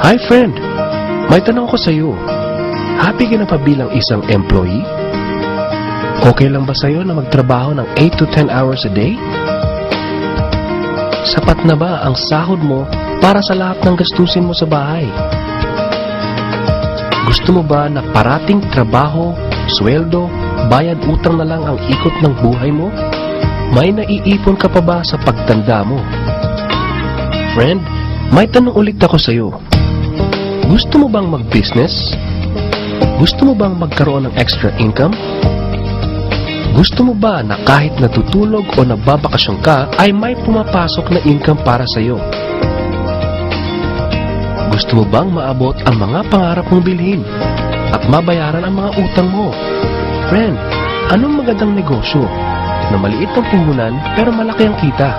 Hi friend, may tanong ko sa iyo. Happy ka na pa bilang isang employee? Okay lang ba sa'yo na magtrabaho ng 8 to 10 hours a day? Sapat na ba ang sahod mo para sa lahat ng gastusin mo sa bahay? Gusto mo ba na parating trabaho, sweldo, bayad utang na lang ang ikot ng buhay mo? May naiipon ka pa ba sa pagtanda mo? Friend, may tanong ulit ako sa iyo. Gusto mo bang mag-business? Gusto mo bang magkaroon ng extra income? Gusto mo ba na kahit natutulog o nagbabakasyon ka ay may pumapasok na income para sa iyo? Gusto mo bang maabot ang mga pangarap mong bilhin at mabayaran ang mga utang mo? Friend, anong magandang negosyo na maliit ang puhunan pero malaki ang kita?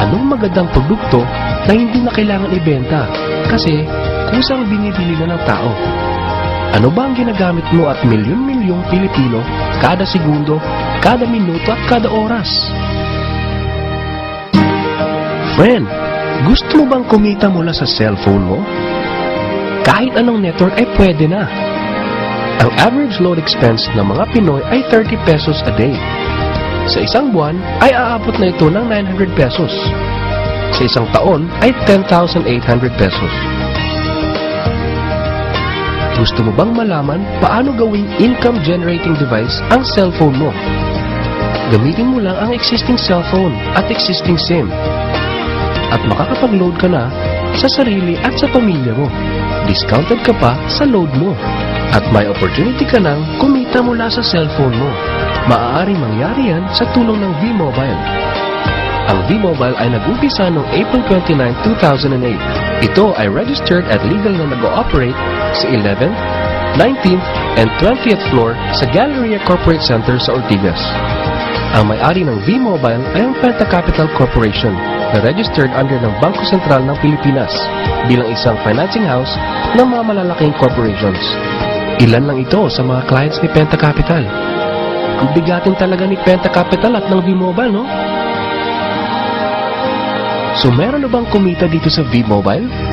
Anong magandang produkto na hindi na kailangan ibenta kasi kusang binibili na ng tao? Ano ba ang ginagamit mo at milyon-milyong Pilipino kada segundo, kada minuto at kada oras? Friend, gusto mo bang kumita mula sa cellphone mo? Kahit anong network ay pwede na. Ang average load expense ng mga Pinoy ay 30 pesos a day. Sa isang buwan ay aabot na ito ng 900 pesos. Sa isang taon ay 10,800 pesos. Gusto mo bang malaman paano gawing income generating device ang cellphone mo? Gamitin mo lang ang existing cellphone at existing SIM. At makakapag-load ka na sa sarili at sa pamilya mo. Discounted ka pa sa load mo. At may opportunity ka nang kumita mula sa cellphone mo. Maaaring mangyari yan sa tulong ng V-Mobile. Ang V-Mobile ay nag-umpisa noong April 29, 2008. Ito ay registered at legal na nag-ooperate sa 11th, 19th, and 20th floor sa Galleria Corporate Center sa Ortigas. Ang may-ari ng V-Mobile ay ang Penta Capital Corporation na registered under ng Bangko Sentral ng Pilipinas bilang isang financing house ng mga malalaking corporations. Ilan lang ito sa mga clients ni Penta Capital. Ang bigatin talaga ni Penta Capital at ng V-Mobile, no? So meron na bang kumita dito sa V-Mobile?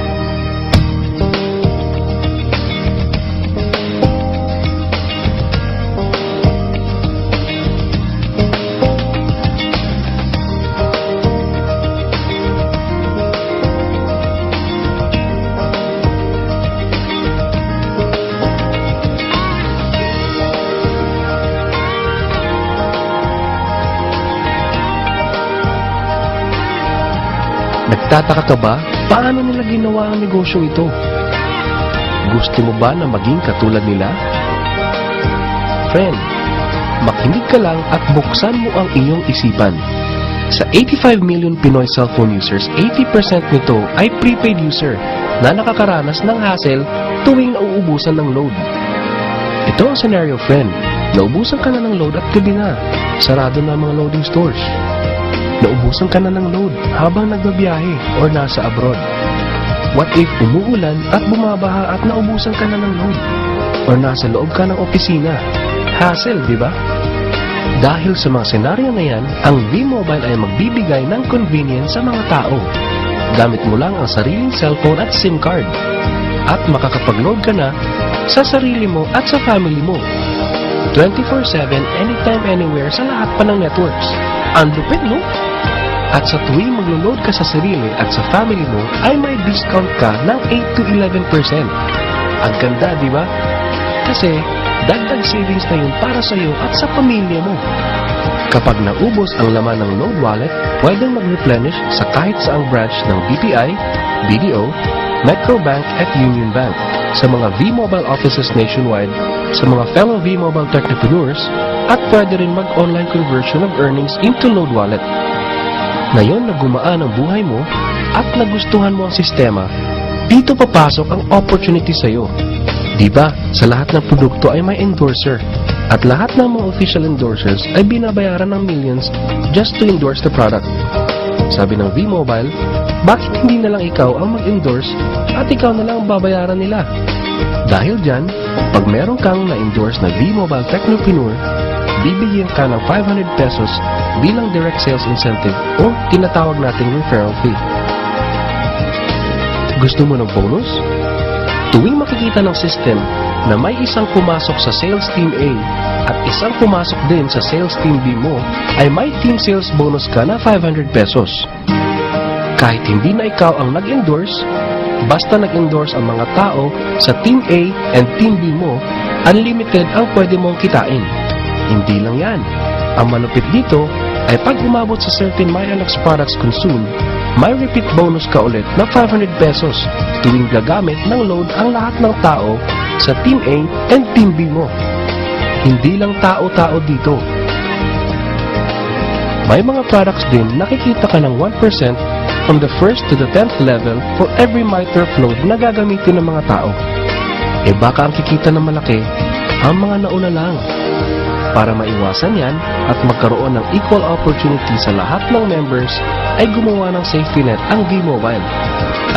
Nagtataka ka ba? Paano nila ginawa ang negosyong ito? Gusto mo ba na maging katulad nila? Friend, makinig ka lang at buksan mo ang iyong isipan. Sa 85 million Pinoy cellphone users, 80% nito ay prepaid user na nakakaranas ng hassle tuwing nauubusan ng load. Ito ang scenario, friend. Naubusan ka na ng load at gabi na. Sarado na ang mga loading stores. Naubusan ka na ng load habang nagbabiyahe or nasa abroad. What if umuulan at bumabaha at naubusan ka na ng load? Or nasa loob ka ng opisina? Hassle, di ba? Dahil sa mga senaryo na yan, ang V-Mobile ay magbibigay ng convenience sa mga tao. Gamit mo lang ang sariling cellphone at SIM card. At makakapag-load ka na sa sarili mo at sa family mo. 24/7, anytime, anywhere sa lahat pa ng networks. Ang lupit, no? At sa tuwing maglo-load ka sa sarili at sa family mo, ay may discount ka ng 8 to 11%. Ang ganda, di ba? Kasi, dagdag savings na yun para sa iyo at sa pamilya mo. Kapag naubos ang laman ng load wallet, pwedeng mag-replenish sa kahit saang branch ng BPI, BDO, Metro Bank at Union Bank, sa mga V-Mobile offices nationwide, sa mga fellow V-Mobile technopreneurs, at pwede rin mag-online conversion of earnings into load wallet. Ngayon na gumaan ang buhay mo at nagustuhan mo ang sistema, dito papasok ang opportunity sa iyo. Diba, sa lahat ng produkto ay may endorser at lahat ng mga official endorsers ay binabayaran ng millions just to endorse the product. Sabi ng V-Mobile, bakit hindi na lang ikaw ang mag-endorse at ikaw na lang ang babayaran nila? Dahil dyan, pag meron kang na-endorse na V-Mobile Technopreneur, bibigyan ka ng 500 pesos bilang direct sales incentive o tinatawag nating referral fee. Gusto mo ng bonus? Tuwing makikita ng system na may isang pumasok sa sales team A at isang pumasok din sa sales team B mo, ay may team sales bonus ka na 500 pesos. Kahit hindi na ikaw ang nag-endorse, basta nag-endorse ang mga tao sa team A and team B mo, unlimited ang pwede mong kitain. Hindi lang yan. Ang malupit dito ay pag umabot sa certain MyLX products consumed, may repeat bonus ka ulit na 500 pesos tuwing gagamit ng load ang lahat ng tao sa Team A and Team B mo. Hindi lang tao-tao dito. May mga products din nakikita ka ng 1% from the 1st to the 10th level for every MyTurf load na gagamitin ng mga tao. Baka ang kikita na malaki ang mga nauna lang. Para maiwasan yan at magkaroon ng equal opportunity sa lahat ng members, ay gumawa ng safety net ang V-Mobile.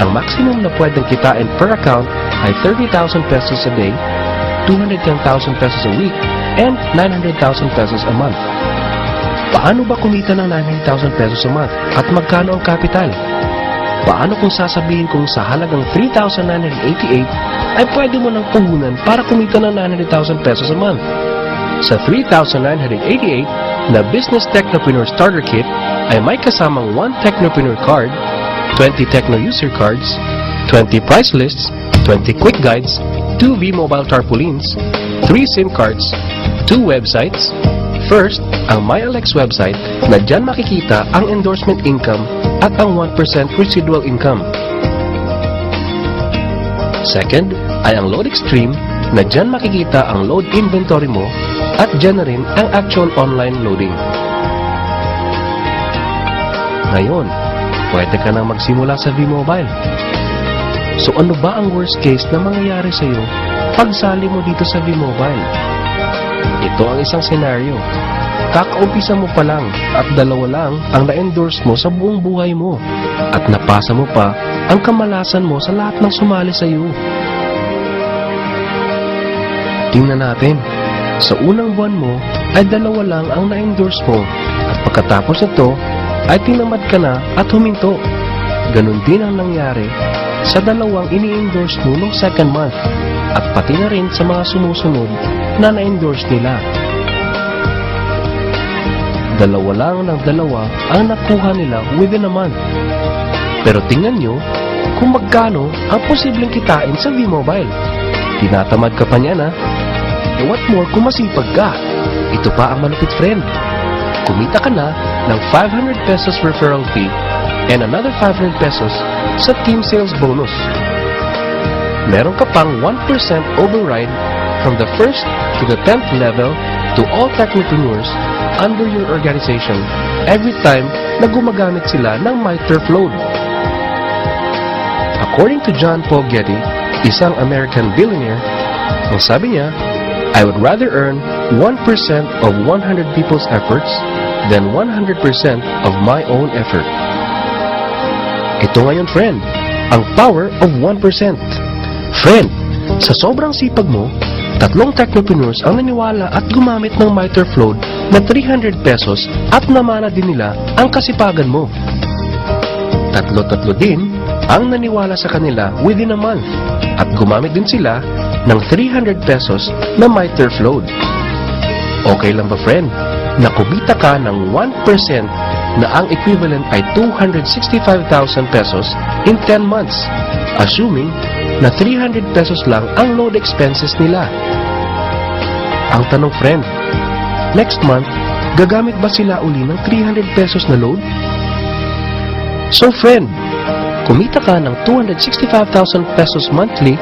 Ang maximum na pwedeng kitain per account ay 30,000 pesos a day, 210,000 pesos a week, and 900,000 pesos a month. Paano ba kumita ng 900,000 pesos a month at magkano ang capital? Paano kung sasabihin kong sa halagang 3,988 ay pwede mo nang puhunan para kumita ng 900,000 pesos a month? Sa 3,988 na Business Technopreneur Starter Kit ay may kasamang 1 Technopreneur Card, 20 Techno User Cards, 20 Price Lists, 20 Quick Guides, 2 V-Mobile Tarpaulins, 3 SIM Cards, 2 websites. First, ang MyLX website na dyan makikita ang endorsement income at ang 1% residual income. Second, ay ang Load Extreme na dyan makikita ang load inventory mo at dyan na rin ang actual online loading. Ngayon, pwede ka nang magsimula sa V-Mobile. So ano ba ang worst case na mangyayari sa'yo pag sali mo dito sa V-Mobile? Ito ang isang senaryo. Kakaumpisa mo pa lang at 2 lang ang na-endorse mo sa buong buhay mo at napasa mo pa ang kamalasan mo sa lahat ng sumali sa'yo. Tingnan natin. Sa unang buwan mo ay 2 lang ang na-endorse mo at pagkatapos nito ay tinamad ka na at huminto. Ganon din ang nangyari sa 2 ini-endorse mo noong second month at pati na rin sa mga sumusunod na na-endorse nila. 2 lang ng 2 ang nakuha nila within a month. Pero tingnan nyo kung magkano ang posibleng kitain sa V-Mobile. Tinatamad ka pa niya na. What more kung masipag ka? Ito pa ang malupit, friend. Kumita ka na ng 500 pesos referral fee and another 500 pesos sa team sales bonus. Meron ka pang 1% override from the 1st to the 10th level to all technopreneurs under your organization every time na gumagamit sila ng MyTurf load. According to John Paul Getty, isang American billionaire, ang sabi niya, I would rather earn 1% of 100 people's efforts than 100% of my own effort. Ito ngayon, friend, ang power of 1%. Friend, sa sobrang sipag mo, 3 technopreneurs ang naniwala at gumamit ng MyTurf load na 300 pesos at namana din nila ang kasipagan mo. 3 din ang naniwala sa kanila within a month at gumamit din sila ng 300 pesos na MyTurf load. Okay lang ba, friend, na kumita ka ng 1% na ang equivalent ay 265,000 pesos in 10 months, assuming na 300 pesos lang ang load expenses nila? Ang tanong, friend, next month, gagamit ba sila uli ng 300 pesos na load? So, friend, kumita ka ng 265,000 pesos monthly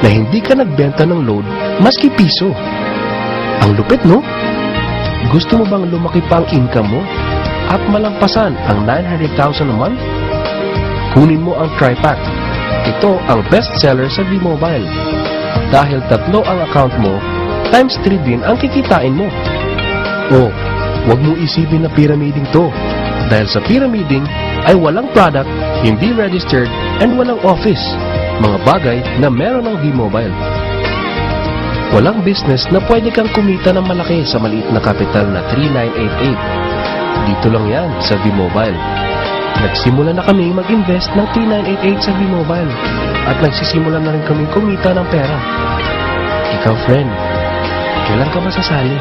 na hindi ka nagbenta ng load maski piso. Ang lupit, no? Gusto mo bang lumaki pa ang income mo at malampasan ang 900,000 a month? Kunin mo ang TriPack. Ito ang best seller sa V-Mobile. Dahil 3 ang account mo, times 3 din ang kikitain mo. O, wag mo isipin na pyramiding to. Dahil sa pyramiding ay walang product, hindi registered, and walang office. Mga bagay na meron ng V-Mobile. Walang business na pwede kang kumita ng malaki sa maliit na kapital na 3,988. Dito lang yan sa V-Mobile. Nagsimula na kami mag-invest ng 3,988 sa V-Mobile. at nagsisimula na rin kaming kumita ng pera. Ikaw, friend, kailan ka masasali?